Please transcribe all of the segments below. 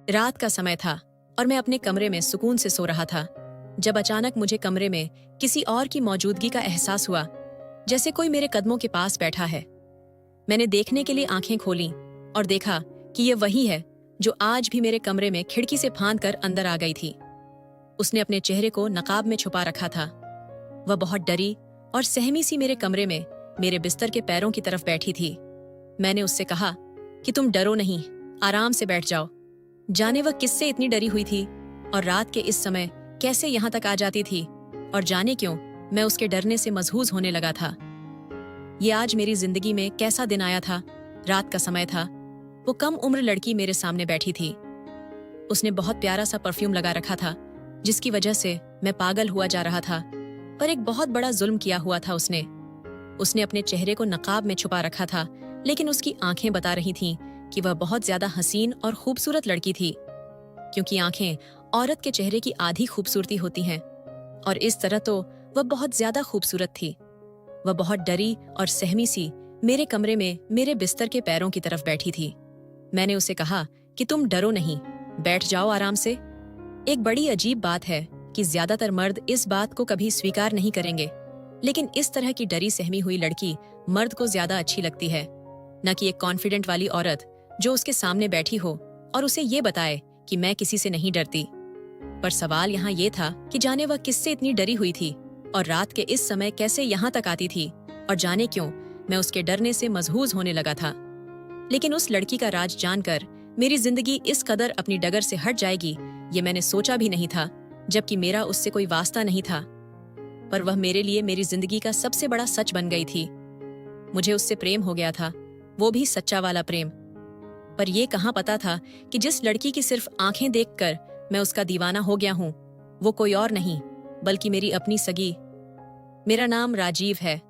रात का समय था और मैं अपने कमरे में सुकून से सो रहा था जब अचानक मुझे कमरे में किसी और की मौजूदगी का एहसास हुआ, जैसे कोई मेरे कदमों के पास बैठा है। मैंने देखने के लिए आंखें खोलीं और देखा कि ये वही है जो आज भी मेरे कमरे में खिड़की से फांद कर अंदर आ गई थी। उसने अपने चेहरे को नकाब में छुपा रखा था। वह बहुत डरी और सहमी सी मेरे कमरे में मेरे बिस्तर के पैरों की तरफ बैठी थी। मैंने उससे कहा कि तुम डरो नहीं, आराम से बैठ जाओ। जाने वह किससे इतनी डरी हुई थी और रात के इस समय कैसे यहाँ तक आ जाती थी, और जाने क्यों मैं उसके डरने से मजहूज होने लगा था। ये आज मेरी जिंदगी में कैसा दिन आया था। रात का समय था। वो कम उम्र लड़की मेरे सामने बैठी थी। उसने बहुत प्यारा सा परफ्यूम लगा रखा था जिसकी वजह से मैं पागल हुआ जा रहा था, पर एक बहुत बड़ा जुल्म किया हुआ था उसने अपने चेहरे को नकाब में छुपा रखा था, लेकिन उसकी आंखें बता रही थीं कि वह बहुत ज्यादा हसीन और खूबसूरत लड़की थी, क्योंकि आंखें औरत के चेहरे की आधी खूबसूरती होती हैं। और इस तरह तो वह बहुत ज्यादा खूबसूरत थी। वह बहुत डरी और सहमी सी मेरे कमरे में मेरे बिस्तर के पैरों की तरफ बैठी थी। मैंने उसे कहा कि तुम डरो नहीं, बैठ जाओ आराम से। एक बड़ी अजीब बात है कि ज्यादातर मर्द इस बात को कभी स्वीकार नहीं करेंगे, लेकिन इस तरह की डरी सहमी हुई लड़की मर्द को ज्यादा अच्छी लगती है, न कि एक कॉन्फिडेंट वाली औरत जो उसके सामने बैठी हो और उसे ये बताए कि मैं किसी से नहीं डरती। पर सवाल यहाँ ये था कि जाने वह किससे इतनी डरी हुई थी और रात के इस समय कैसे यहाँ तक आती थी, और जाने क्यों मैं उसके डरने से मजहूज होने लगा था। लेकिन उस लड़की का राज जानकर मेरी जिंदगी इस कदर अपनी डगर से हट जाएगी, ये मैंने सोचा भी नहीं था, जबकि मेरा उससे कोई वास्ता नहीं था। पर वह मेरे लिए मेरी जिंदगी का सबसे बड़ा सच बन गई थी। मुझे उससे प्रेम हो गया था, वो भी सच्चा वाला प्रेम। पर यह कहाँ पता था कि जिस लड़की की सिर्फ आंखें देखकर मैं उसका दीवाना हो गया हूँ, वो कोई और नहीं बल्कि मेरी अपनी सगी। मेरा नाम राजीव है।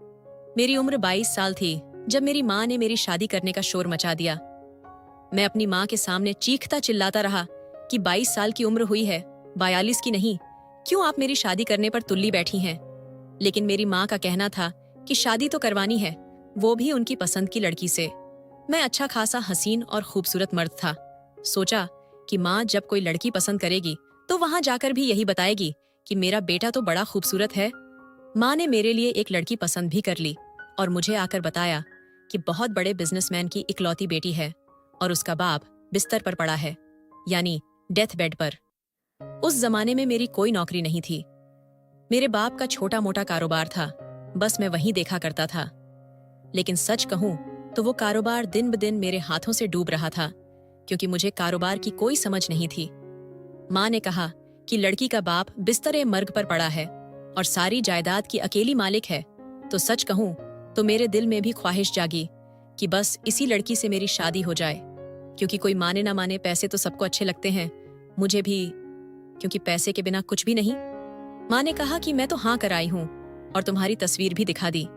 मेरी उम्र 22 साल थी जब मेरी माँ ने मेरी शादी करने का शोर मचा दिया। मैं अपनी माँ के सामने चीखता चिल्लाता रहा कि 22 साल की उम्र हुई है, 42 की नहीं। क्यों आप मेरी शादी करने पर तुल्ली बैठी हैं? लेकिन मेरी माँ का कहना था कि शादी तो करवानी है, वो भी उनकी पसंद की लड़की से। मैं अच्छा खासा हसीन और खूबसूरत मर्द था। सोचा कि माँ जब कोई लड़की पसंद करेगी तो वहां जाकर भी यही बताएगी कि मेरा बेटा तो बड़ा खूबसूरत है। माँ ने मेरे लिए एक लड़की पसंद भी कर ली और मुझे आकर बताया कि बहुत बड़े बिजनेसमैन की इकलौती बेटी है और उसका बाप बिस्तर पर पड़ा है, यानी डेथ बेड पर। उस जमाने में मेरी कोई नौकरी नहीं थी। मेरे बाप का छोटा मोटा कारोबार था, बस मैं वहीं देखा करता था। लेकिन सच कहूं तो वो कारोबार दिन ब दिन मेरे हाथों से डूब रहा था, क्योंकि मुझे कारोबार की कोई समझ नहीं थी। माँ ने कहा कि लड़की का बाप बिस्तरे मर्ग पर पड़ा है और सारी जायदाद की अकेली मालिक है, तो सच कहूं तो मेरे दिल में भी ख्वाहिश जागी कि बस इसी लड़की से मेरी शादी हो जाए। क्योंकि कोई माने ना माने, पैसे तो सबको अच्छे लगते हैं, मुझे भी, क्योंकि पैसे के बिना कुछ भी नहीं। माँ ने कहा कि मैं तो हाँ कर आई हूँ और तुम्हारी तस्वीर भी दिखा दी।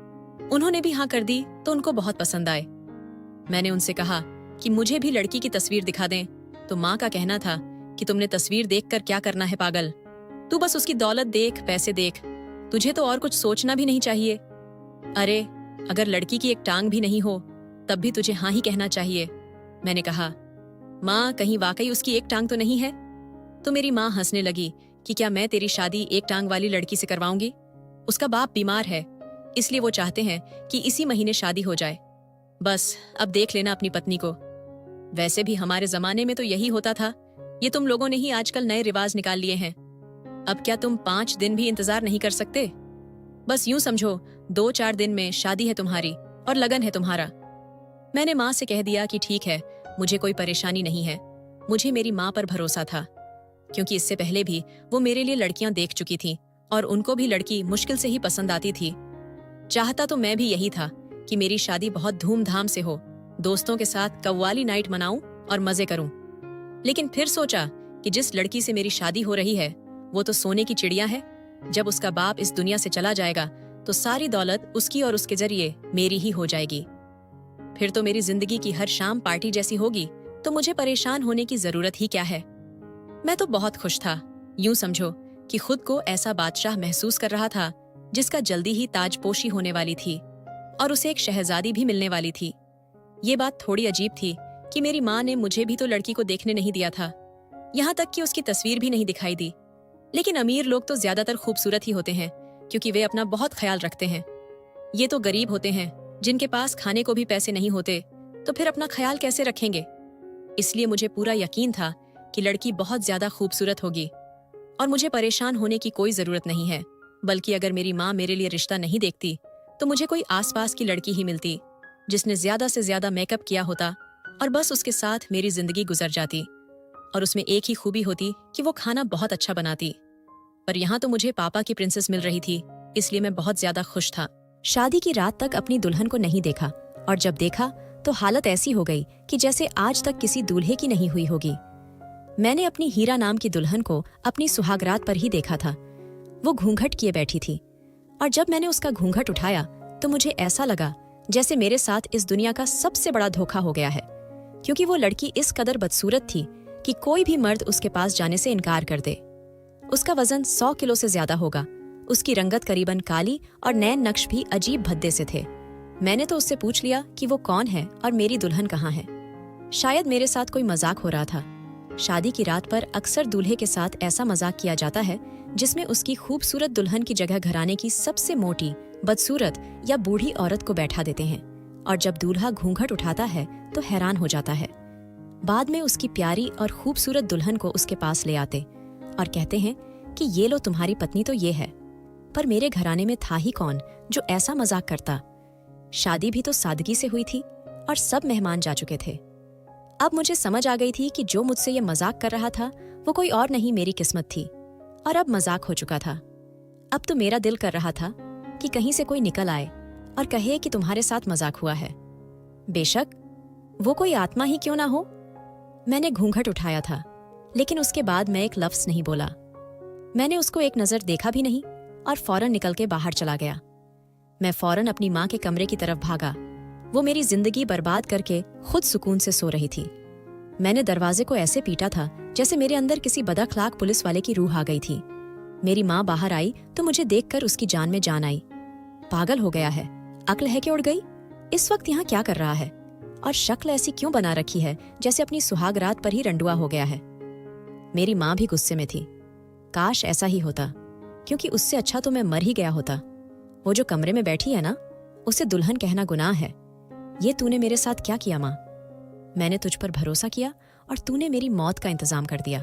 उन्होंने भी हाँ कर दी तो उनको बहुत पसंद आए। मैंने उनसे कहा कि मुझे भी लड़की की तस्वीर दिखा दें, तो माँ का कहना था कि तुमने तस्वीर देखकर क्या करना है पागल, तू बस उसकी दौलत देख, पैसे देख, तुझे तो और कुछ सोचना भी नहीं चाहिए। अरे अगर लड़की की एक टांग भी नहीं हो तब भी तुझे हाँ ही कहना चाहिए। मैंने कहा, माँ कहीं वाकई उसकी एक टांग तो नहीं है? तो मेरी माँ हंसने लगी कि क्या मैं तेरी शादी एक टांग वाली लड़की से करवाऊंगी? उसका बाप बीमार है, इसलिए वो चाहते हैं कि इसी महीने शादी हो जाए। बस अब देख लेना अपनी पत्नी को। वैसे भी हमारे जमाने में तो यही होता था, ये तुम लोगों ने ही आजकल नए रिवाज निकाल लिए हैं। अब क्या तुम 5 दिन भी इंतजार नहीं कर सकते? बस यूं समझो 2-4 दिन में शादी है तुम्हारी और लगन है तुम्हारा। मैंने माँ से कह दिया कि ठीक है, मुझे कोई परेशानी नहीं है। मुझे मेरी माँ पर भरोसा था, क्योंकि इससे पहले भी वो मेरे लिए लड़कियां देख चुकी थी और उनको भी लड़की मुश्किल से ही पसंद आती थी। चाहता तो मैं भी यही था कि मेरी शादी बहुत धूमधाम से हो, दोस्तों के साथ कव्वाली नाइट मनाऊं और मजे करूं। लेकिन फिर सोचा कि जिस लड़की से मेरी शादी हो रही है वो तो सोने की चिड़िया है। जब उसका बाप इस दुनिया से चला जाएगा तो सारी दौलत उसकी और उसके जरिए मेरी ही हो जाएगी। फिर तो मेरी जिंदगी की हर शाम पार्टी जैसी होगी, तो मुझे परेशान होने की जरूरत ही क्या है। मैं तो बहुत खुश था। यूं समझो कि खुद को ऐसा बादशाह महसूस कर रहा था जिसका जल्दी ही ताजपोशी होने वाली थी और उसे एक शहजादी भी मिलने वाली थी। ये बात थोड़ी अजीब थी कि मेरी माँ ने मुझे भी तो लड़की को देखने नहीं दिया था। यहाँ तक कि उसकी तस्वीर भी नहीं दिखाई दी। लेकिन अमीर लोग तो ज्यादातर खूबसूरत ही होते हैं, क्योंकि वे अपना बहुत ख्याल रखते हैं। ये तो गरीब होते हैं, जिनके पास खाने को भी पैसे नहीं होते, तो फिर अपना ख्याल कैसे रखेंगे। इसलिए मुझे पूरा यकीन था कि लड़की बहुत ज्यादा खूबसूरत होगी और मुझे परेशान होने की कोई जरूरत नहीं है। बल्कि अगर मेरी माँ मेरे लिए रिश्ता नहीं देखती तो मुझे कोई आसपास की लड़की ही मिलती, जिसने ज्यादा से ज्यादा मेकअप किया होता और बस उसके साथ मेरी जिंदगी गुजर जाती। और उसमें एक ही खूबी होती कि वो खाना बहुत अच्छा बनाती। पर यहाँ तो मुझे पापा की प्रिंसेस मिल रही थी, इसलिए मैं बहुत ज्यादा खुश था। शादी की रात तक अपनी दुल्हन को नहीं देखा, और जब देखा तो हालत ऐसी हो गई कि जैसे आज तक किसी दूल्हे की नहीं हुई होगी। मैंने अपनी हीरा नाम की दुल्हन को अपनी सुहागरात पर ही देखा था। वो घूंघट किए बैठी थी, और जब मैंने उसका घूंघट उठाया तो मुझे ऐसा लगा जैसे मेरे साथ इस दुनिया का सबसे बड़ा धोखा हो गया है, क्योंकि वो लड़की इस कदर बदसूरत थी कि कोई भी मर्द उसके पास जाने से इनकार कर दे। उसका वजन 100 किलो से ज्यादा होगा, उसकी रंगत करीबन काली और नैन नक्श भी अजीब भद्दे से थे। मैंने तो उससे पूछ लिया कि वो कौन है और मेरी दुल्हन कहाँ है। शायद मेरे साथ कोई मजाक हो रहा था। शादी की रात पर अक्सर दूल्हे के साथ ऐसा मजाक किया जाता है जिसमें उसकी खूबसूरत दुल्हन की जगह घराने की सबसे मोटी, बदसूरत या बूढ़ी औरत को बैठा देते हैं, और जब दूल्हा घूंघट उठाता है तो हैरान हो जाता है। बाद में उसकी प्यारी और खूबसूरत दुल्हन को उसके पास ले आते और कहते हैं कि ये लो तुम्हारी पत्नी तो ये है। पर मेरे घराने में था ही कौन जो ऐसा मजाक करता। शादी भी तो सादगी से हुई थी और सब मेहमान जा चुके थे। अब मुझे समझ आ गई थी कि जो मुझसे ये मजाक कर रहा था वो कोई और नहीं, मेरी किस्मत थी, और अब मजाक हो चुका था। अब तो मेरा दिल कर रहा था कि कहीं से कोई निकल आए और कहे कि तुम्हारे साथ मजाक हुआ है। बेशक वो कोई आत्मा ही क्यों ना हो। मैंने घूंघट उठाया था, लेकिन उसके बाद मैं एक लफ्ज नहीं बोला। मैंने उसको एक नजर देखा भी नहीं और फौरन निकल के बाहर चला गया। मैं फौरन अपनी माँ के कमरे की तरफ भागा। वो मेरी जिंदगी बर्बाद करके खुद सुकून से सो रही थी। मैंने दरवाजे को ऐसे पीटा था जैसे मेरे अंदर किसी बदअखलाक पुलिस वाले की रूह आ गई थी। मेरी माँ बाहर आई तो मुझे देखकर उसकी जान में जान आई। पागल हो गया है, अक्ल है कि उड़ गई? इस वक्त यहाँ क्या कर रहा है? और शक्ल ऐसी क्यों बना रखी है जैसे अपनी सुहागरात पर ही रंडुआ हो गया है? मेरी माँ भी गुस्से में थी। काश ऐसा ही होता, क्योंकि उससे अच्छा तो मैं मर ही गया होता। वो जो कमरे में बैठी है ना, उसे दुल्हन कहना गुनाह है। ये तूने मेरे साथ क्या किया माँ? मैंने तुझ पर भरोसा किया और तूने मेरी मौत का इंतजाम कर दिया।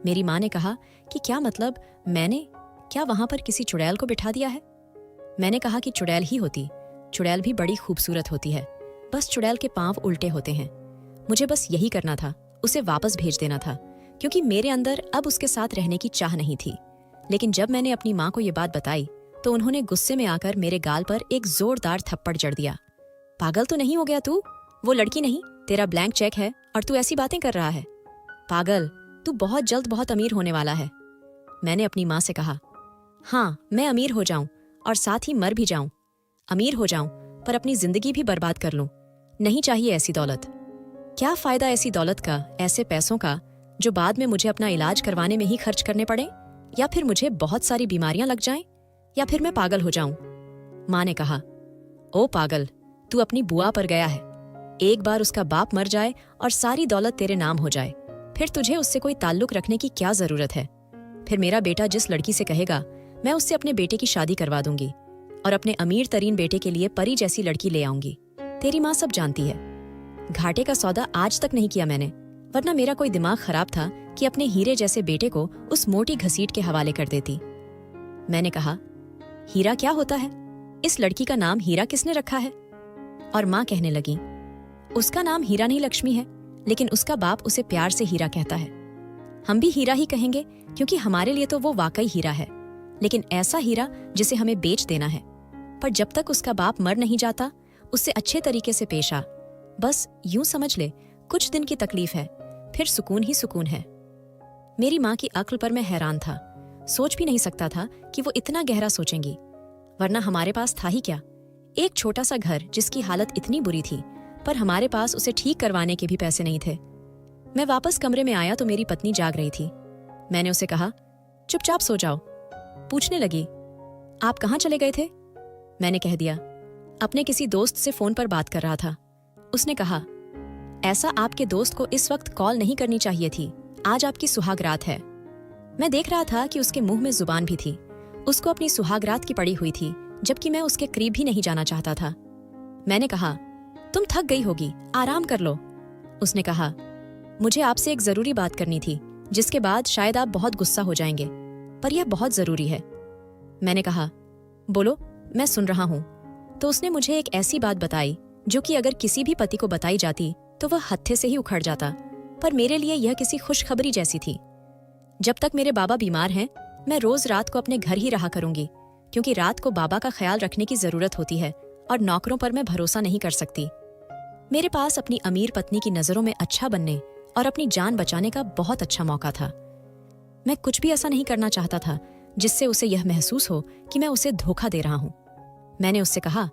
मेरी माँ ने कहा कि क्या मतलब, मैंने क्या वहां पर किसी चुड़ैल को बिठा दिया है? मैंने कहा कि चुड़ैल ही होती, चुड़ैल भी बड़ी खूबसूरत होती है, बस चुड़ैल के पांव उल्टे होते हैं। मुझे बस यही करना था, उसे वापस भेज देना था, क्योंकि मेरे अंदर अब उसके साथ रहने की चाह नहीं थी। लेकिन जब मैंने अपनी माँ को ये बात बताई तो उन्होंने गुस्से में आकर मेरे गाल पर एक जोरदार थप्पड़ जड़ दिया। पागल तो नहीं हो गया तू? वो लड़की नहीं, तेरा ब्लैंक चेक है और तू ऐसी बातें कर रहा है। पागल, तू बहुत जल्द बहुत अमीर होने वाला है। मैंने अपनी माँ से कहा, हाँ मैं अमीर हो जाऊं और साथ ही मर भी जाऊं। अमीर हो जाऊं पर अपनी जिंदगी भी बर्बाद कर लूं। नहीं चाहिए ऐसी दौलत। क्या फायदा ऐसी दौलत का, ऐसे पैसों का जो बाद में मुझे अपना इलाज करवाने में ही खर्च करने पड़े, या फिर मुझे बहुत सारी बीमारियां लग जाएं, या फिर मैं पागल हो जाऊं। माँ ने कहा, ओ पागल, तू अपनी बुआ पर गया है। एक बार उसका बाप मर जाए और सारी दौलत तेरे नाम हो जाए, फिर तुझे उससे कोई ताल्लुक रखने की क्या जरूरत है? फिर मेरा बेटा जिस लड़की से कहेगा, मैं उससे अपने बेटे की शादी करवा दूंगी और अपने अमीर तरीन बेटे के लिए परी जैसी लड़की ले आऊंगी। तेरी माँ सब जानती है। घाटे का सौदा आज तक नहीं किया मैंने, वरना मेरा कोई दिमाग खराब था कि अपने हीरे जैसे बेटे को उस मोटी घसीट के हवाले कर देती। मैंने कहा, हीरा क्या होता है? इस लड़की का नाम हीरा किसने रखा है? और माँ कहने लगी, उसका नाम हीरा नहीं लक्ष्मी है, लेकिन उसका बाप उसे प्यार से हीरा कहता है। हम भी हीरा ही कहेंगे, क्योंकि हमारे लिए तो वो वाकई हीरा है, लेकिन ऐसा हीरा जिसे हमें बेच देना है। पर जब तक उसका बाप मर नहीं जाता, उससे अच्छे तरीके से पेश आ। बस यूं समझ ले, कुछ दिन की तकलीफ है, फिर सुकून ही सुकून है। मेरी माँ की अक्ल पर मैं हैरान था। सोच भी नहीं सकता था कि वो इतना गहरा सोचेंगी, वरना हमारे पास था ही क्या? एक छोटा सा घर जिसकी हालत इतनी बुरी थी, पर हमारे पास उसे ठीक करवाने के भी पैसे नहीं थे। मैं वापस कमरे में आया तो मेरी पत्नी जाग रही थी। मैंने उसे कहा, चुपचाप सो जाओ। पूछने लगी, आप कहाँ चले गए थे? मैंने कह दिया, अपने किसी दोस्त से फोन पर बात कर रहा था। उसने कहा, ऐसा आपके दोस्त को इस वक्त कॉल नहीं करनी चाहिए थी, आज आपकी सुहाग रात है। मैं देख रहा था कि उसके मुंह में जुबान भी थी। उसको अपनी सुहाग रात की पड़ी हुई थी, जबकि मैं उसके करीब भी नहीं जाना चाहता था। मैंने कहा, तुम थक गई होगी, आराम कर लो। उसने कहा, मुझे आपसे एक जरूरी बात करनी थी, जिसके बाद शायद आप बहुत गुस्सा हो जाएंगे, पर यह बहुत जरूरी है। मैंने कहा, बोलो, मैं सुन रहा हूं। तो उसने मुझे एक ऐसी बात बताई जो कि अगर किसी भी पति को बताई जाती तो वह हत्थे से ही उखड़ जाता, पर मेरे लिए यह किसी खुशखबरी जैसी थी। जब तक मेरे बाबा बीमार हैं, मैं रोज रात को अपने घर ही रहा करूंगी, क्योंकि रात को बाबा का ख्याल रखने की जरूरत होती है और नौकरों पर मैं भरोसा नहीं कर सकती। मेरे पास अपनी अमीर पत्नी की नजरों में अच्छा बनने और अपनी जान बचाने का बहुत अच्छा मौका था। मैं कुछ भी ऐसा नहीं करना चाहता था जिससे उसे यह महसूस हो कि मैं उसे धोखा दे रहा हूं। मैंने उससे कहा,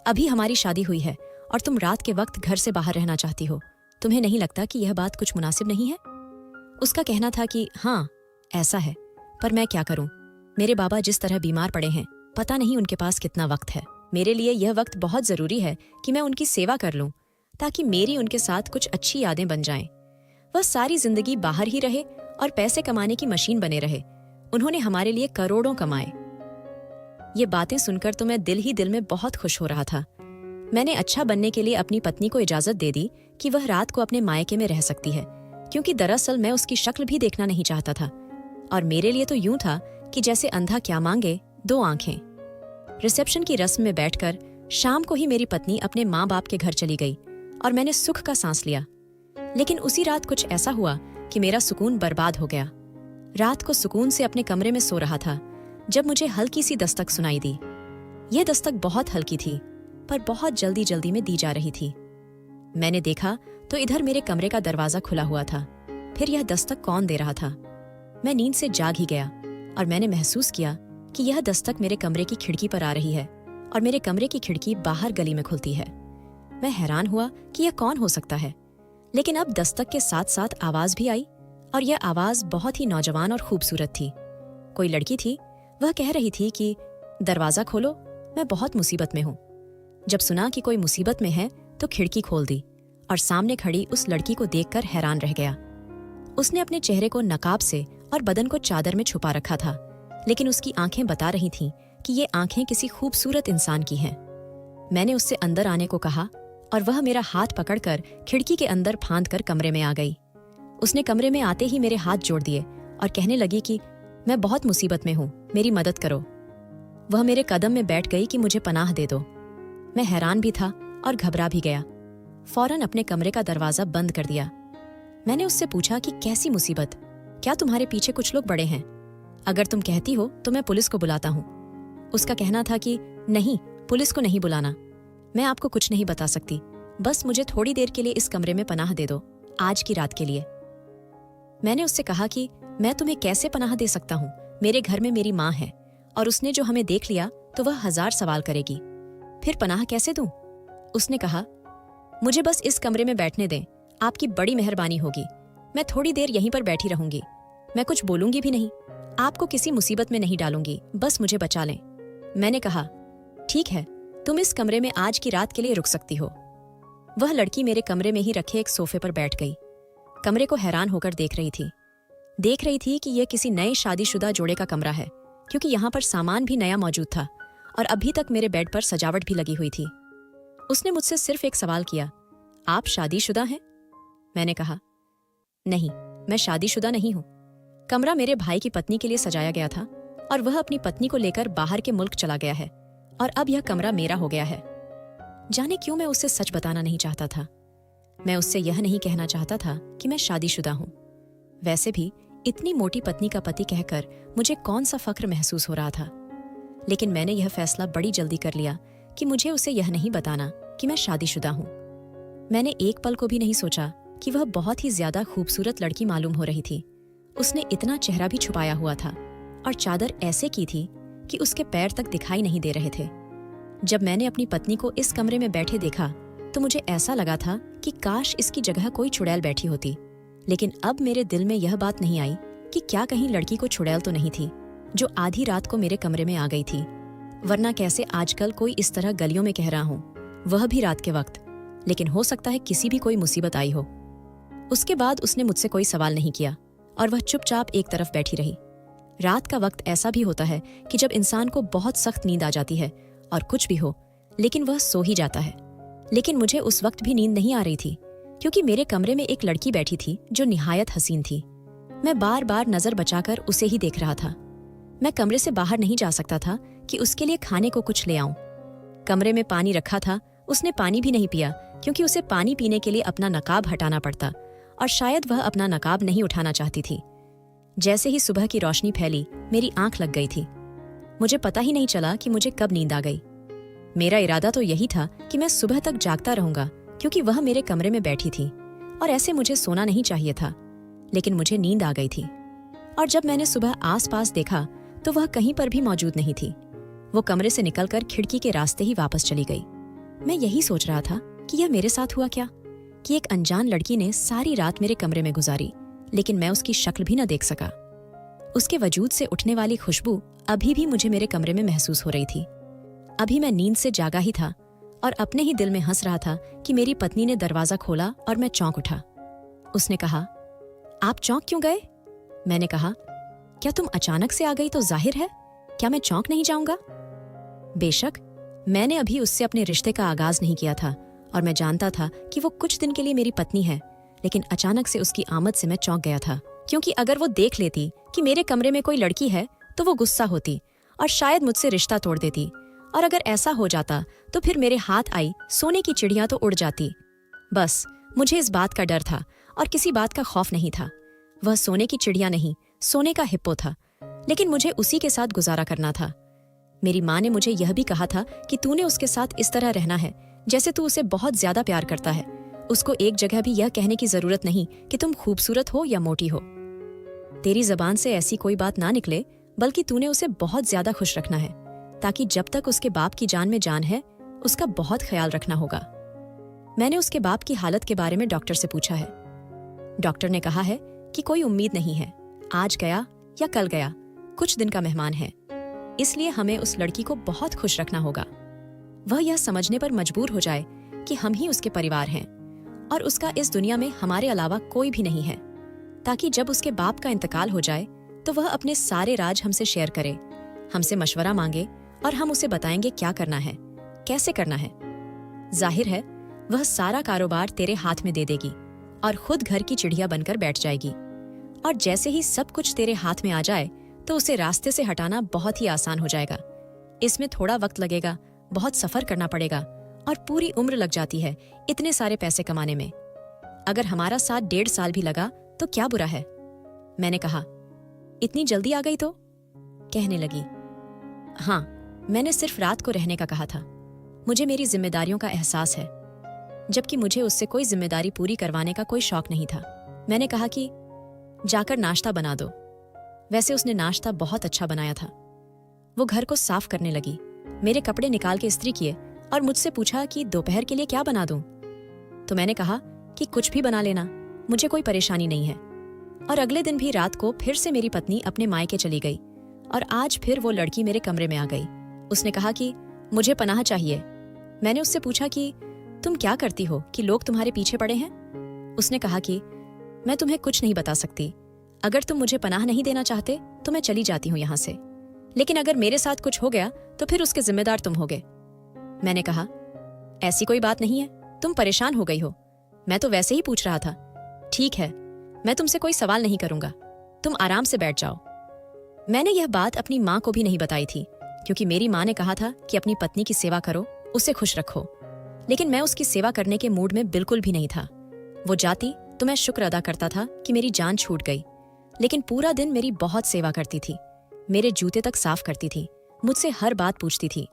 अभी हमारी शादी हुई है और तुम रात के वक्त घर से बाहर रहना चाहती हो। तुम्हें नहीं लगता कि यह बात कुछ मुनासिब नहीं है? उसका कहना था कि हाँ, ऐसा है, पर मैं क्या करूं? मेरे बाबा जिस तरह बीमार पड़े हैं, पता नहीं उनके पास कितना वक्त है। मेरे लिए यह वक्त बहुत जरूरी है कि मैं उनकी सेवा कर लूं, ताकि मेरी उनके साथ कुछ अच्छी यादें बन जाएं। वह सारी जिंदगी बाहर ही रहे और पैसे कमाने की मशीन बने रहे। उन्होंने हमारे लिए करोड़ों कमाए। ये बातें सुनकर तो मैं दिल ही दिल में बहुत खुश हो रहा था। मैंने अच्छा बनने के लिए अपनी पत्नी को इजाजत दे दी कि वह रात को अपने मायके में रह सकती है, क्योंकि दरअसल मैं उसकी शक्ल भी देखना नहीं चाहता था, और मेरे लिए तो यूं था कि जैसे अंधा क्या मांगे, दो आंखें। रिसेप्शन की रस्म में बैठकर शाम को ही मेरी पत्नी अपने माँ बाप के घर चली गई और मैंने सुख का सांस लिया। लेकिन उसी रात कुछ ऐसा हुआ कि मेरा सुकून बर्बाद हो गया। रात को सुकून से अपने कमरे में सो रहा था जब मुझे हल्की सी दस्तक सुनाई दी। यह दस्तक बहुत हल्की थी, पर बहुत जल्दी जल्दी में दी जा रही थी। मैंने देखा तो इधर मेरे कमरे का दरवाजा खुला हुआ था। फिर यह दस्तक कौन दे रहा था? मैं नींद से जाग ही गया और मैंने महसूस किया कि यह दस्तक मेरे कमरे की खिड़की पर आ रही है और मेरे कमरे की खिड़की बाहर गली में खुलती है। मैं हैरान हुआ कि यह कौन हो सकता है, लेकिन अब दस्तक के साथ साथ आवाज भी आई, और यह आवाज बहुत ही नौजवान और खूबसूरत थी। कोई लड़की थी। वह कह रही थी कि दरवाजा खोलो, मैं बहुत मुसीबत में हूं। जब सुना कि कोई मुसीबत में है तो खिड़की खोल दी और सामने खड़ी उस लड़की को देखकर हैरान रह गया। उसने अपने चेहरे को नकाब से और बदन को चादर में छुपा रखा था, लेकिन उसकी आंखें बता रही थीं कि ये आंखें किसी खूबसूरत इंसान की हैं। मैंने उससे अंदर आने को कहा और वह मेरा हाथ पकड़कर खिड़की के अंदर फांद कर कमरे में आ गई। उसने कमरे में आते ही मेरे हाथ जोड़ दिए और कहने लगी कि मैं बहुत मुसीबत में हूं, मेरी मदद करो। वह मेरे कदम में बैठ गई कि मुझे पनाह दे दो। मैं हैरान भी था और घबरा भी गया। फौरन अपने कमरे का दरवाजा बंद कर दिया। मैंने उससे पूछा कि कैसी मुसीबत? क्या तुम्हारे पीछे कुछ लोग बड़े हैं? अगर तुम कहती हो तो मैं पुलिस को बुलाता हूँ। उसका कहना था कि नहीं, पुलिस को नहीं बुलाना, मैं आपको कुछ नहीं बता सकती, बस मुझे थोड़ी देर के लिए इस कमरे में पनाह दे दो, आज की रात के लिए। मैंने उससे कहा कि मैं तुम्हें कैसे पनाह दे सकता हूँ, मेरे घर में मेरी माँ है और उसने जो हमें देख लिया तो वह 1000 सवाल करेगी, फिर पनाह कैसे दूं? उसने कहा, मुझे बस इस कमरे में बैठने दें, आपकी बड़ी मेहरबानी होगी। मैं थोड़ी देर यहीं पर बैठी रहूंगी, मैं कुछ बोलूंगी भी नहीं, आपको किसी मुसीबत में नहीं डालूंगी, बस मुझे बचा लें। मैंने कहा, ठीक है, तुम इस कमरे में आज की रात के लिए रुक सकती हो। वह लड़की मेरे कमरे में ही रखे एक सोफे पर बैठ गई। कमरे को हैरान होकर देख रही थी कि यह किसी नए शादीशुदा जोड़े का कमरा है, क्योंकि यहाँ पर सामान भी नया मौजूद था और अभी तक मेरे बेड पर सजावट भी लगी हुई थी। उसने मुझसे सिर्फ एक सवाल किया, आप शादीशुदा हैं? मैंने कहा, नहीं, मैं शादीशुदा नहीं हूं। कमरा मेरे भाई की पत्नी के लिए सजाया गया था और वह अपनी पत्नी को लेकर बाहर के मुल्क चला गया है और अब यह कमरा मेरा हो गया है। जाने क्यों मैं उससे सच बताना नहीं चाहता था। मैं उससे यह नहीं कहना चाहता था कि मैं शादीशुदा हूं। वैसे भी इतनी मोटी पत्नी का पति कहकर मुझे कौन सा फख्र महसूस हो रहा था, लेकिन मैंने यह फैसला बड़ी जल्दी कर लिया कि मुझे उसे यह नहीं बताना कि मैं शादीशुदा हूं। मैंने एक पल को भी नहीं सोचा कि वह बहुत ही ज्यादा खूबसूरत लड़की मालूम हो रही थी। उसने इतना चेहरा भी छुपाया हुआ था और चादर ऐसे की थी कि उसके पैर तक दिखाई नहीं दे रहे थे। जब मैंने अपनी पत्नी को इस कमरे में बैठे देखा तो मुझे ऐसा लगा था कि काश इसकी जगह कोई चुड़ैल बैठी होती, लेकिन अब मेरे दिल में यह बात नहीं आई कि क्या कहीं लड़की को चुड़ैल तो नहीं थी जो आधी रात को मेरे कमरे में आ गई थी, वरना कैसे आजकल कोई इस तरह गलियों में कह रहा हूं, वह भी रात के वक्त। लेकिन हो सकता है किसी भी कोई मुसीबत आई हो। उसके बाद उसने मुझसे कोई सवाल नहीं किया और वह चुपचाप एक तरफ बैठी रही। रात का वक्त ऐसा भी होता है कि जब इंसान को बहुत सख्त नींद आ जाती है और कुछ भी हो लेकिन वह सो ही जाता है। लेकिन मुझे उस वक्त भी नींद नहीं आ रही थी, क्योंकि मेरे कमरे में एक लड़की बैठी थी जो निहायत हसीन थी। मैं बार बार नजर बचाकर उसे ही देख रहा था। मैं कमरे से बाहर नहीं जा सकता था कि उसके लिए खाने को कुछ ले आऊं। कमरे में पानी रखा था, उसने पानी भी नहीं पिया, क्योंकि उसे पानी पीने के लिए अपना नकाब हटाना पड़ता और शायद वह अपना नकाब नहीं उठाना चाहती थी। जैसे ही सुबह की रोशनी फैली, मेरी आंख लग गई थी। मुझे पता ही नहीं चला कि मुझे कब नींद आ गई। मेरा इरादा तो यही था कि मैं सुबह तक जागता रहूंगा, क्योंकि वह मेरे कमरे में बैठी थी और ऐसे मुझे सोना नहीं चाहिए था। लेकिन मुझे नींद आ गई थी और जब मैंने सुबह आसपास देखा तो वह कहीं पर भी मौजूद नहीं थी। वो कमरे से निकलकर खिड़की के रास्ते ही वापस चली गई। मैं यही सोच रहा था कि यह मेरे साथ हुआ क्या, कि एक अनजान लड़की ने सारी रात मेरे कमरे में गुजारी, लेकिन मैं उसकी शक्ल भी न देख सका। उसके वजूद से उठने वाली खुशबू अभी भी मुझे मेरे कमरे में महसूस हो रही थी। अभी मैं नींद से जागा ही था और अपने ही दिल में हंस रहा था कि मेरी पत्नी ने दरवाजा खोला और मैं चौंक उठा। उसने कहा, आप चौंक क्यों गए? मैंने कहा, क्या तुम अचानक से आ गई तो जाहिर है, क्या मैं चौंक नहीं जाऊंगा? बेशक, मैंने अभी उससे अपने रिश्ते का आगाज नहीं किया था और मैं जानता था कि वो कुछ दिन के लिए मेरी पत्नी है, लेकिन अचानक से उसकी आमद से मैं चौंक गया था, क्योंकि अगर वो देख लेती कि मेरे कमरे में कोई लड़की है तो वो गुस्सा होती और शायद मुझसे रिश्ता तोड़ देती, और अगर ऐसा हो जाता तो फिर मेरे हाथ आई सोने की चिड़िया तो उड़ जाती। बस मुझे इस बात का डर था और किसी बात का खौफ नहीं था। वह सोने की चिड़िया नहीं, सोने का हिप्पो था, लेकिन मुझे उसी के साथ गुजारा करना था। मेरी माँ ने मुझे यह भी कहा था कि तूने उसके साथ इस तरह रहना है जैसे तू उसे बहुत ज्यादा प्यार करता है। उसको एक जगह भी यह कहने की जरूरत नहीं कि तुम खूबसूरत हो या मोटी हो। तेरी जबान से ऐसी कोई बात ना निकले, बल्कि तूने उसे बहुत ज्यादा खुश रखना है, ताकि जब तक उसके बाप की जान में जान है उसका बहुत ख्याल रखना होगा। मैंने उसके बाप की हालत के बारे में डॉक्टर से पूछा है। डॉक्टर ने कहा है कि कोई उम्मीद नहीं है, आज गया या कल गया, कुछ दिन का मेहमान है, इसलिए हमें उस लड़की को बहुत खुश रखना होगा। वह यह समझने पर मजबूर हो जाए कि हम ही उसके परिवार हैं और उसका इस दुनिया में हमारे अलावा कोई भी नहीं है, ताकि जब उसके बाप का इंतकाल हो जाए तो वह अपने सारे राज हमसे शेयर करे, हमसे मशवरा मांगे और हम उसे बताएंगे क्या करना है, कैसे करना है। जाहिर है वह सारा कारोबार तेरे हाथ में दे देगी और खुद घर की चिड़िया बनकर बैठ जाएगी, और जैसे ही सब कुछ तेरे हाथ में आ जाए तो उसे रास्ते से हटाना बहुत ही आसान हो जाएगा। इसमें थोड़ा वक्त लगेगा, बहुत सफर करना पड़ेगा और पूरी उम्र लग जाती है इतने सारे पैसे कमाने में। अगर हमारा साथ 1.5 साल भी लगा तो क्या बुरा है? मैंने कहा, इतनी जल्दी आ गई तो? कहने लगी, हाँ, मैंने सिर्फ रात को रहने का कहा था। मुझे मेरी जिम्मेदारियों का एहसास है, जबकि मुझे उससे कोई जिम्मेदारी पूरी करवाने का कोई शौक नहीं था। मैंने कहा कि जाकर नाश्ता बना दो। वैसे उसने नाश्ता बहुत अच्छा बनाया था। वो घर को साफ करने लगी, मेरे कपड़े निकाल के इस्त्री किए और मुझसे पूछा कि दोपहर के लिए क्या बना दूं? तो मैंने कहा कि कुछ भी बना लेना, मुझे कोई परेशानी नहीं है। और अगले दिन भी रात को फिर से मेरी पत्नी अपने मायके चली गई और आज फिर वो लड़की मेरे कमरे में आ गई। उसने कहा कि मुझे पनाह चाहिए। मैंने उससे पूछा कि तुम क्या करती हो कि लोग तुम्हारे पीछे पड़े हैं? उसने कहा कि मैं तुम्हें कुछ नहीं बता सकती। अगर तुम मुझे पनाह नहीं देना चाहते तो मैं चली जाती हूँ यहाँ से, लेकिन अगर मेरे साथ कुछ हो गया तो फिर उसके जिम्मेदार तुम होगे। मैंने कहा, ऐसी कोई बात नहीं है, तुम परेशान हो गई हो, मैं तो वैसे ही पूछ रहा था। ठीक है, मैं तुमसे कोई सवाल नहीं करूंगा, तुम आराम से बैठ जाओ। मैंने यह बात अपनी माँ को भी नहीं बताई थी, क्योंकि मेरी माँ ने कहा था कि अपनी पत्नी की सेवा करो, उसे खुश रखो, लेकिन मैं उसकी सेवा करने के मूड में बिल्कुल भी नहीं था। वो जाती तो मैं शुक्र अदा करता था कि मेरी जान छूट गई, लेकिन पूरा दिन मेरी बहुत सेवा करती थी, मेरे जूते तक साफ करती थी, मुझसे हर बात पूछती थी,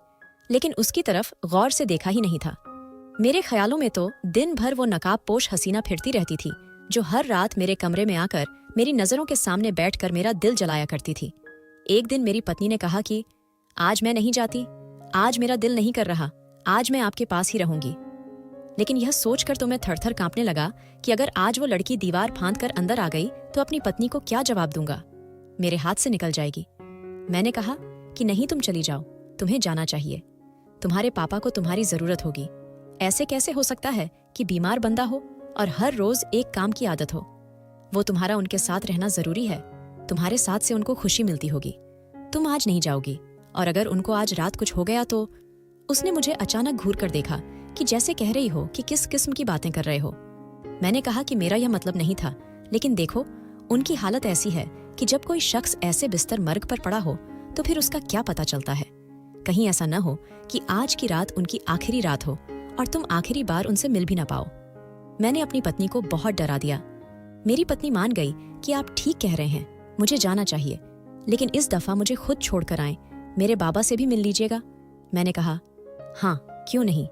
लेकिन उसकी तरफ गौर से देखा ही नहीं था। मेरे ख्यालों में तो दिन भर वो नकाब पोश हसीना फिरती रहती थी, जो हर रात मेरे कमरे में आकर मेरी नजरों के सामने बैठकर मेरा दिल जलाया करती थी। एक दिन मेरी पत्नी ने कहा कि आज मैं नहीं जाती, आज मेरा दिल नहीं कर रहा, आज मैं आपके पास ही रहूंगी। लेकिन यह सोचकर तो मैं थरथर कांपने लगा कि अगर आज वो लड़की दीवार फांद कर अंदर आ गई तो अपनी पत्नी को क्या जवाब दूंगा, मेरे हाथ से निकल जाएगी। मैंने कहा कि नहीं, तुम चली जाओ, तुम्हें जाना चाहिए, तुम्हारे पापा को तुम्हारी जरूरत होगी। ऐसे कैसे हो सकता है कि बीमार बंदा हो और हर रोज एक काम की आदत हो? वो तुम्हारा उनके साथ रहना जरूरी है। तुम्हारे साथ से उनको खुशी मिलती होगी। तुम आज नहीं जाओगी, और अगर उनको आज रात कुछ हो गया तो। उसने मुझे अचानक घूर कर देखा कि जैसे कह रही हो कि किस किस्म की बातें कर रहे हो। मैंने कहा कि मेरा यह मतलब नहीं था, लेकिन देखो, उनकी हालत ऐसी है कि जब कोई शख्स ऐसे बिस्तर मर्ग पर पड़ा हो तो फिर उसका क्या पता चलता है। कहीं ऐसा न हो कि आज की रात उनकी आखिरी रात हो और तुम आखिरी बार उनसे मिल भी ना पाओ। मैंने अपनी पत्नी को बहुत डरा दिया। मेरी पत्नी मान गई कि आप ठीक कह रहे हैं, मुझे जाना चाहिए, लेकिन इस दफा मुझे खुद छोड़कर आएं, मेरे बाबा से भी मिल लीजिएगा। मैंने कहा, हाँ क्यों नहीं,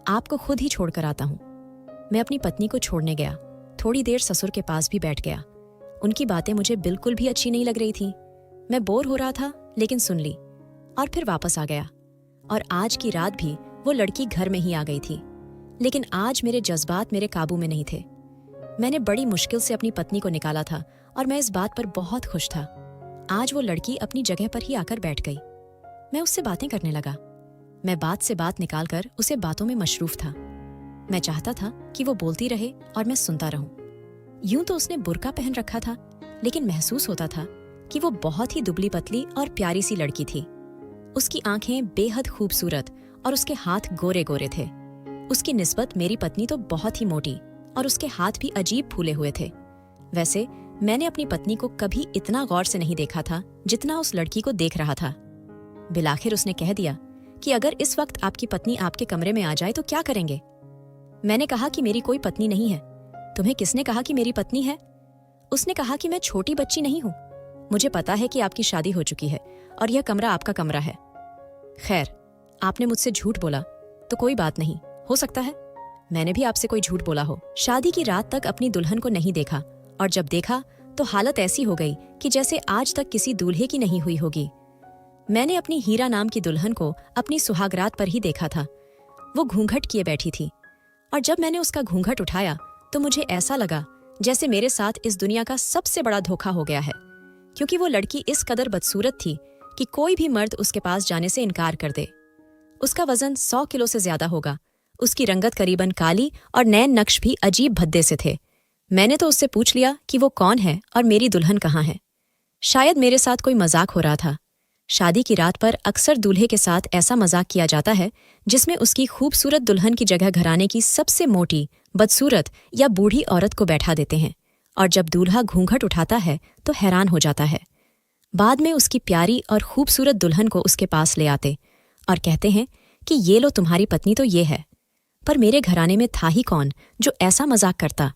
आपको खुद ही छोड़कर आता हूं। मैं अपनी पत्नी को छोड़ने गया। थोड़ी देर ससुर के पास भी बैठ गया। उनकी बातें मुझे बिल्कुल भी अच्छी नहीं लग रही थी। मैं बोर हो रहा था, लेकिन सुन ली और फिर वापस आ गया। और आज की रात भी वो लड़की घर में ही आ गई थी, लेकिन आज मेरे जज्बात मेरे काबू में नहीं थे। मैंने बड़ी मुश्किल से अपनी पत्नी को निकाला था और मैं इस बात पर बहुत खुश था। आज वो लड़की अपनी जगह पर ही आकर बैठ गई। मैं उससे बातें करने लगा। मैं बात से बात निकालकर उसे बातों में मशरूफ था। मैं चाहता था कि वो बोलती रहे और मैं सुनता रहूं। यूं तो उसने बुर्का पहन रखा था, लेकिन महसूस होता था कि वो बहुत ही दुबली पतली और प्यारी सी लड़की थी। उसकी आंखें बेहद खूबसूरत और उसके हाथ गोरे गोरे थे। उसकी निस्बत मेरी पत्नी तो बहुत ही मोटी और उसके हाथ भी अजीब फूले हुए थे। वैसे मैंने अपनी पत्नी को कभी इतना गौर से नहीं देखा था जितना उस लड़की को देख रहा था। बिलाखिर उसने कह दिया कि अगर इस वक्त आपकी पत्नी आपके कमरे में आ जाए तो क्या करेंगे। मैंने कहा कि मेरी कोई पत्नी नहीं है। तुम्हें किसने कहा कि मेरी पत्नी है? उसने कहा कि मैं छोटी बच्ची नहीं हूं। मुझे पता है कि आपकी शादी हो चुकी है और यह कमरा आपका कमरा है। खैर, आपने मुझसे झूठ बोला तो कोई बात नहीं, हो सकता है मैंने भी आपसे कोई झूठ बोला हो। शादी की रात तक अपनी दुल्हन को नहीं देखा, और जब देखा तो हालत ऐसी हो गई कि जैसे आज तक किसी दूल्हे की नहीं हुई होगी। मैंने अपनी हीरा नाम की दुल्हन को अपनी सुहागरात पर ही देखा था। वो घूंघट किए बैठी थी, और जब मैंने उसका घूंघट उठाया तो मुझे ऐसा लगा जैसे मेरे साथ इस दुनिया का सबसे बड़ा धोखा हो गया है, क्योंकि वो लड़की इस कदर बदसूरत थी कि कोई भी मर्द उसके पास जाने से इनकार कर दे। उसका वजन 100 किलो से ज्यादा होगा। उसकी रंगत करीबन काली और नैन नक्श भी अजीब भद्दे से थे। मैंने तो उससे पूछ लिया कि वो कौन है और मेरी दुल्हन कहाँ है। शायद मेरे साथ कोई मजाक हो रहा था। शादी की रात पर अक्सर दूल्हे के साथ ऐसा मजाक किया जाता है जिसमें उसकी खूबसूरत दुल्हन की जगह घराने की सबसे मोटी, बदसूरत या बूढ़ी औरत को बैठा देते हैं, और जब दूल्हा घूंघट उठाता है तो हैरान हो जाता है। बाद में उसकी प्यारी और खूबसूरत दुल्हन को उसके पास ले आते और कहते हैं कि ये लो तुम्हारी पत्नी तो ये है। पर मेरे घराने में था ही कौन जो ऐसा मजाक करता।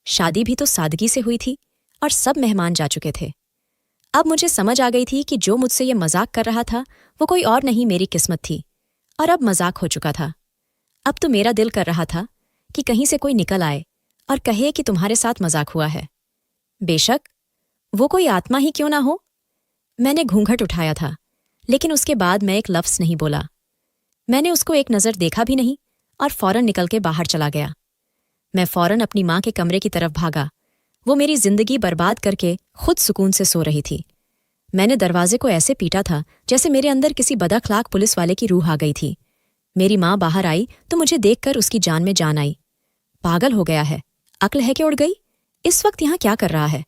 शादी भी तो सादगी से हुई थी और सब मेहमान जा चुके थे। अब मुझे समझ आ गई थी कि जो मुझसे ये मजाक कर रहा था वो कोई और नहीं, मेरी किस्मत थी, और अब मजाक हो चुका था। अब तो मेरा दिल कर रहा था कि कहीं से कोई निकल आए और कहे कि तुम्हारे साथ मजाक हुआ है। बेशक वो कोई आत्मा ही क्यों ना हो। मैंने घूंघट उठाया था, लेकिन उसके बाद मैं एक लफ्ज़ नहीं बोला। मैंने उसको एक नज़र देखा भी नहीं और फौरन निकल के बाहर चला गया। मैं फौरन अपनी माँ के कमरे की तरफ भागा। वो मेरी जिंदगी बर्बाद करके खुद सुकून से सो रही थी। मैंने दरवाजे को ऐसे पीटा था जैसे मेरे अंदर किसी बदअखलाक पुलिस वाले की रूह आ गई थी। मेरी माँ बाहर आई तो मुझे देखकर उसकी जान में जान आई। पागल हो गया है, अक्ल है कि उड़ गई? इस वक्त यहाँ क्या कर रहा है?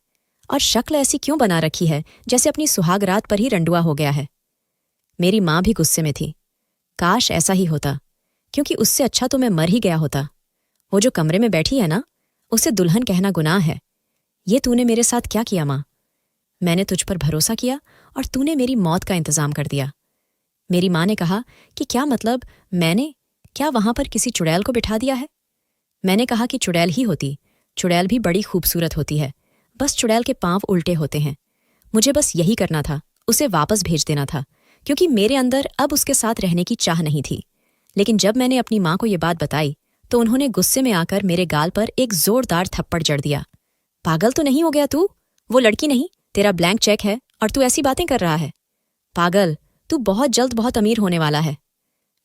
और शक्ल ऐसी क्यों बना रखी है जैसे अपनी सुहागरात पर ही रंडुआ हो गया है? मेरी माँ भी गुस्से में थी। काश ऐसा ही होता, क्योंकि उससे अच्छा तो मैं मर ही गया होता। वो जो कमरे में बैठी है ना, उसे दुल्हन कहना गुनाह है। ये तूने मेरे साथ क्या किया माँ? मैंने तुझ पर भरोसा किया और तूने मेरी मौत का इंतजाम कर दिया। मेरी माँ ने कहा कि क्या मतलब, मैंने क्या वहां पर किसी चुड़ैल को बिठा दिया है? मैंने कहा कि चुड़ैल ही होती। चुड़ैल भी बड़ी खूबसूरत होती है, बस चुड़ैल के पांव उल्टे होते हैं। मुझे बस यही करना था, उसे वापस भेज देना था, क्योंकि मेरे अंदर अब उसके साथ रहने की चाह नहीं थी। लेकिन जब मैंने अपनी माँ को ये बात बताई तो उन्होंने गुस्से में आकर मेरे गाल पर एक जोरदार थप्पड़ जड़ दिया। पागल तो नहीं हो गया तू? वो लड़की नहीं, तेरा ब्लैंक चेक है और तू ऐसी बातें कर रहा है। पागल, तू बहुत जल्द बहुत अमीर होने वाला है।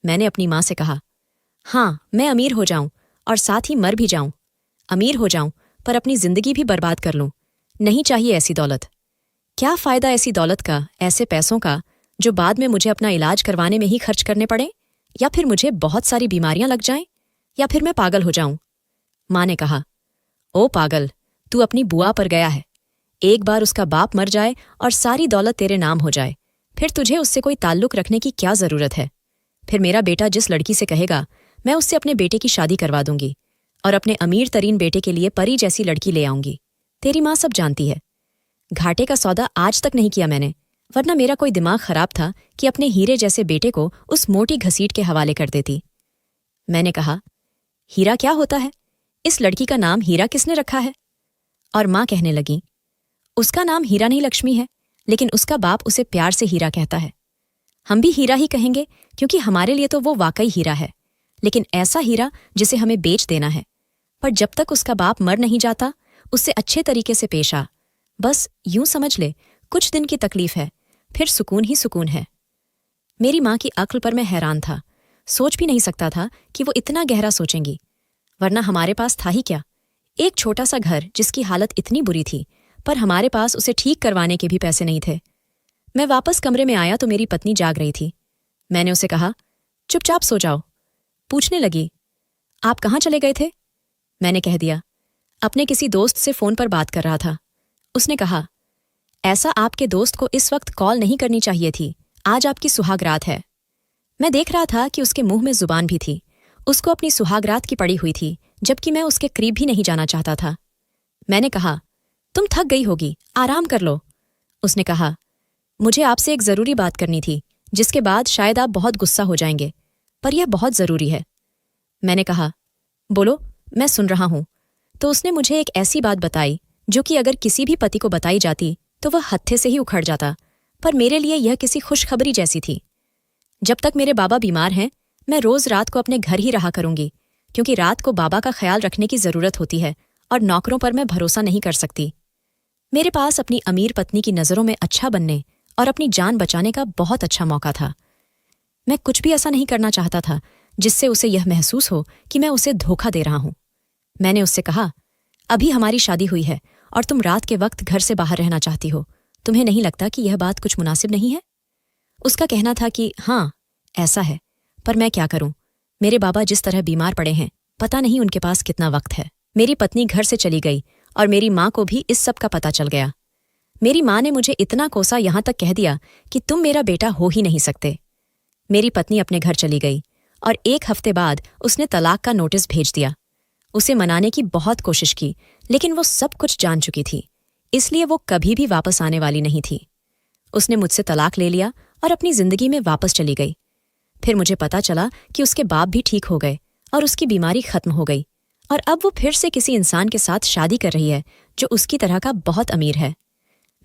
मैंने अपनी माँ से कहा, हाँ मैं अमीर हो जाऊं और साथ ही मर भी जाऊं। अमीर हो जाऊं पर अपनी जिंदगी भी बर्बाद कर लूं। नहीं चाहिए ऐसी दौलत। क्या फायदा ऐसी दौलत का, ऐसे पैसों का जो बाद में मुझे अपना इलाज करवाने में ही खर्च करने पड़े, या फिर मुझे बहुत सारी बीमारियां लग जाएं, या फिर मैं पागल हो जाऊं। माँ ने कहा, ओ पागल, तू अपनी बुआ पर गया है। एक बार उसका बाप मर जाए और सारी दौलत तेरे नाम हो जाए, फिर तुझे उससे कोई ताल्लुक रखने की क्या जरूरत है? फिर मेरा बेटा जिस लड़की से कहेगा, मैं उससे अपने बेटे की शादी करवा दूंगी और अपने अमीर तरीन बेटे के लिए परी जैसी लड़की ले आऊंगी। तेरी माँ सब जानती है। घाटे का सौदा आज तक नहीं किया मैंने, वरना मेरा कोई दिमाग खराब था कि अपने हीरे जैसे बेटे को उस मोटी घसीट के हवाले कर देती। मैंने कहा, हीरा क्या होता है? इस लड़की का नाम हीरा किसने रखा है? और माँ कहने लगी, उसका नाम हीरा नहीं लक्ष्मी है, लेकिन उसका बाप उसे प्यार से हीरा कहता है। हम भी हीरा ही कहेंगे, क्योंकि हमारे लिए तो वो वाकई हीरा है, लेकिन ऐसा हीरा जिसे हमें बेच देना है। पर जब तक उसका बाप मर नहीं जाता, उससे अच्छे तरीके से पेश आ। बस यूं समझ ले, कुछ दिन की तकलीफ है, फिर सुकून ही सुकून है। मेरी माँ की अक्ल पर मैं हैरान था। सोच भी नहीं सकता था कि वो इतना गहरा सोचेंगी, वरना हमारे पास था ही क्या? एक छोटा सा घर जिसकी हालत इतनी बुरी थी, पर हमारे पास उसे ठीक करवाने के भी पैसे नहीं थे। मैं वापस कमरे में आया तो मेरी पत्नी जाग रही थी। मैंने उसे कहा, चुपचाप सो जाओ। पूछने लगी, आप कहाँ चले गए थे? मैंने कह दिया, अपने किसी दोस्त से फोन पर बात कर रहा था। उसने कहा, ऐसा आपके दोस्त को इस वक्त कॉल नहीं करनी चाहिए थी, आज आपकी सुहागरात है। मैं देख रहा था कि उसके मुंह में जुबान भी थी। उसको अपनी सुहागरात की पड़ी हुई थी, जबकि मैं उसके करीब भी नहीं जाना चाहता था। मैंने कहा, तुम थक गई होगी, आराम कर लो। उसने कहा, मुझे आपसे एक जरूरी बात करनी थी, जिसके बाद शायद आप बहुत गुस्सा हो जाएंगे, पर यह बहुत जरूरी है। मैंने कहा, बोलो, मैं सुन रहा हूं। तो उसने मुझे एक ऐसी बात बताई जो कि अगर किसी भी पति को बताई जाती तो वह हत्थे से ही उखड़ जाता, पर मेरे लिए यह किसी खुशखबरी जैसी थी। जब तक मेरे बाबा बीमार हैं, मैं रोज रात को अपने घर ही रहा करूंगी, क्योंकि रात को बाबा का ख्याल रखने की जरूरत होती है और नौकरों पर मैं भरोसा नहीं कर सकती। मेरे पास अपनी अमीर पत्नी की नजरों में अच्छा बनने और अपनी जान बचाने का बहुत अच्छा मौका था। मैं कुछ भी ऐसा नहीं करना चाहता था जिससे उसे यह महसूस हो कि मैं उसे धोखा दे रहा हूं। मैंने उससे कहा, अभी हमारी शादी हुई है और तुम रात के वक्त घर से बाहर रहना चाहती हो। तुम्हें नहीं लगता कि यह बात कुछ मुनासिब नहीं है? उसका कहना था कि हाँ, ऐसा है, पर मैं क्या करूं? मेरे बाबा जिस तरह बीमार पड़े हैं, पता नहीं उनके पास कितना वक्त है। मेरी पत्नी घर से चली गई और मेरी माँ को भी इस सब का पता चल गया। मेरी माँ ने मुझे इतना कोसा, यहां तक कह दिया कि तुम मेरा बेटा हो ही नहीं सकते। मेरी पत्नी अपने घर चली गई और 1 हफ्ते बाद उसने तलाक का नोटिस भेज दिया। उसे मनाने की बहुत कोशिश की, लेकिन वो सब कुछ जान चुकी थी, इसलिए वो कभी भी वापस आने वाली नहीं थी। उसने मुझसे तलाक ले लिया और अपनी जिंदगी में वापस चली गई। फिर मुझे पता चला कि उसके बाप भी ठीक हो गए और उसकी बीमारी खत्म हो गई, और अब वो फिर से किसी इंसान के साथ शादी कर रही है जो उसकी तरह का बहुत अमीर है।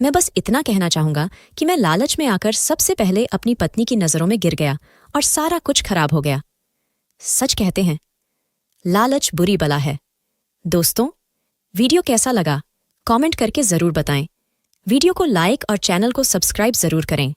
मैं बस इतना कहना चाहूंगा कि मैं लालच में आकर सबसे पहले अपनी पत्नी की नजरों में गिर गया और सारा कुछ खराब हो गया। सच कहते हैं, लालच बुरी बला है। दोस्तों, वीडियो कैसा लगा कमेंट करके जरूर बताएं। वीडियो को लाइक और चैनल को सब्सक्राइब जरूर करें।